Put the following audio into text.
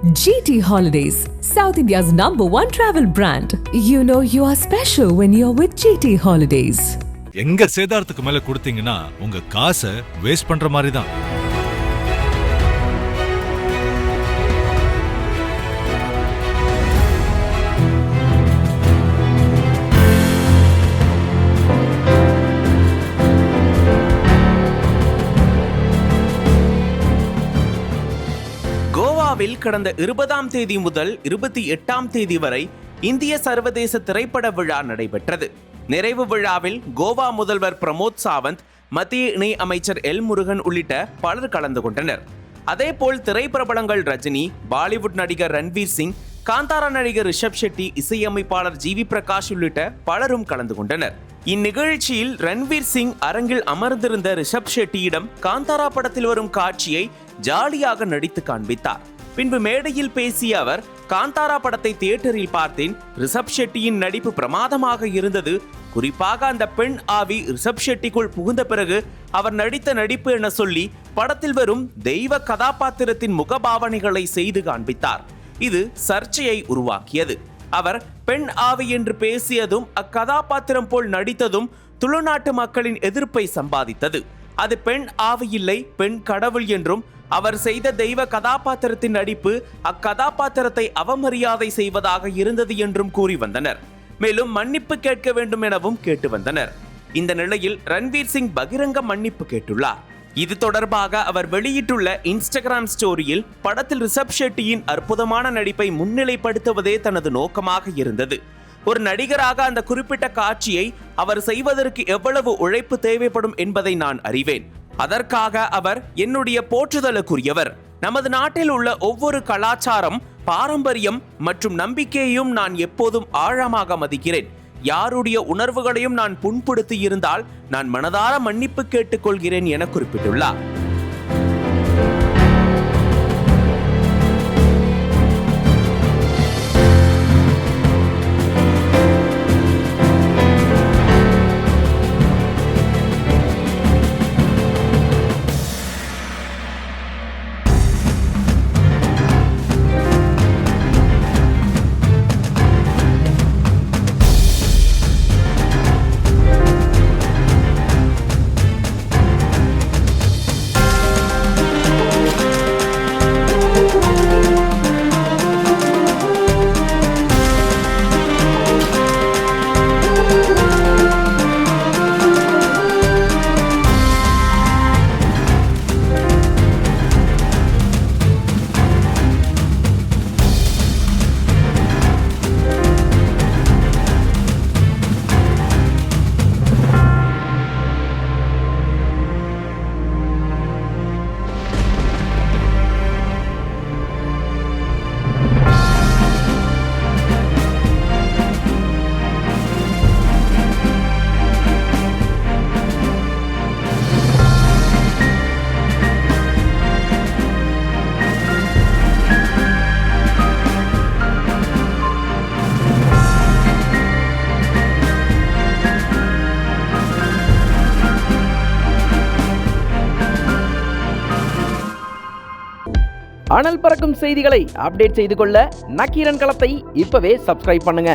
GT Holidays, South India's #1 travel brand. You know you are special when you're with GT Holidays. எங்க சேதாரத்துக்கு மேல கொடுத்தீங்கன்னா உங்க காசை waste பண்ற மாதிரி தான். கோவாவில் கடந்த 20ஆம் தேதி முதல் 28ஆம் தேதி வரை இந்திய சர்வதேச திரைப்பட விழா நடைபெற்றது. நிறைவு விழாவில் கோவா முதல்வர் பிரமோத் சாவந்த், மத்திய இணை அமைச்சர் எல் முருகன் உள்ளிட்ட பலர் கலந்து கொண்டனர். அதேபோல் திரைப்பிரபலங்கள் ரஜினி, பாலிவுட் நடிகர் ரன்வீர் சிங், காந்தாரா நடிகர் ரிஷப் ஷெட்டி, இசையமைப்பாளர் ஜிவி பிரகாஷ் உள்ளிட்ட பலரும் கலந்து கொண்டனர். இந்நிகழ்ச்சியில் ரன்வீர் சிங் அரங்கில் அமர்ந்திருந்த ரிஷப் ஷெட்டியிடம் காந்தாரா படத்தில் வரும் காட்சியை ஜாலியாக நடித்து காண்பித்தார். பின்பு மேடையில் பேசிய அவர், காந்தாரா படத்தை தியேட்டரில் பார்த்தேன். ரிஷப் ஷெட்டியின் நடிப்பு பிரமாதமாக இருந்தது. குறிப்பாக அந்த பெண் ஆவி ரிஷப் ஷெட்டிக்குள் புகுந்த பிறகு அவர் நடித்த நடிப்பு என சொல்லி படத்தில் வரும் தெய்வ கதாபாத்திரத்தின் முகபாவனைகளை செய்து காண்பித்தார். இது சர்ச்சையை உருவாக்கியது. அவர் பெண் ஆவி என்று பேசியதும் அக்கதாபாத்திரம் போல் நடித்ததும் துளுநாட்டு மக்களின் எதிர்ப்பை சம்பாதித்தது. அது பெண் ஆவி இல்லை, பெண் கடவுள் என்றும் அவர் செய்த தெய்வ கதாபாத்திரத்தின் நடிப்பு அக்கதாபாத்திரத்தை அவமரியாதை செய்வதாக இருந்தது என்றும் கூறி வந்தனர். மேலும் மன்னிப்பு கேட்க வேண்டும் எனவும் கேட்டு வந்தனர். இந்த நிலையில் ரன்வீர் சிங் பகிரங்க மன்னிப்பு கேட்டுள்ளார். இது தொடர்பாக அவர் வெளியிட்டுள்ள இன்ஸ்டாகிராம் ஸ்டோரியில், படத்தில் ரிஷப் ஷெட்டியின் அற்புதமான நடிப்பை முன்னிலைப்படுத்துவதே தனது நோக்கமாக இருந்தது. ஒரு நடிகராக அந்த குறிப்பிட்ட காட்சியை அவர் செய்வதற்கு எவ்வளவு உழைப்பு தேவைப்படும் என்பதை நான் அறிவேன். அதற்காக அவர் என்னுடைய போற்றுதலுக்குரியவர். நமது நாட்டில் உள்ள ஒவ்வொரு கலாச்சாரம், பாரம்பரியம் மற்றும் நம்பிக்கையையும் நான் எப்போதும் ஆழமாக மதிக்கிறேன். யாருடைய உணர்வுகளையும் நான் புண்படுத்தி இருந்தால் நான் மனதார மன்னிப்பு கேட்டுக்கொள்கிறேன் என குறிப்பிட்டுள்ளார். அனல் பறக்கும் செய்திகளை அப்டேட் செய்து கொள்ள நக்கீரன் களத்தை இப்பவே சப்ஸ்கிரைப் பண்ணுங்க.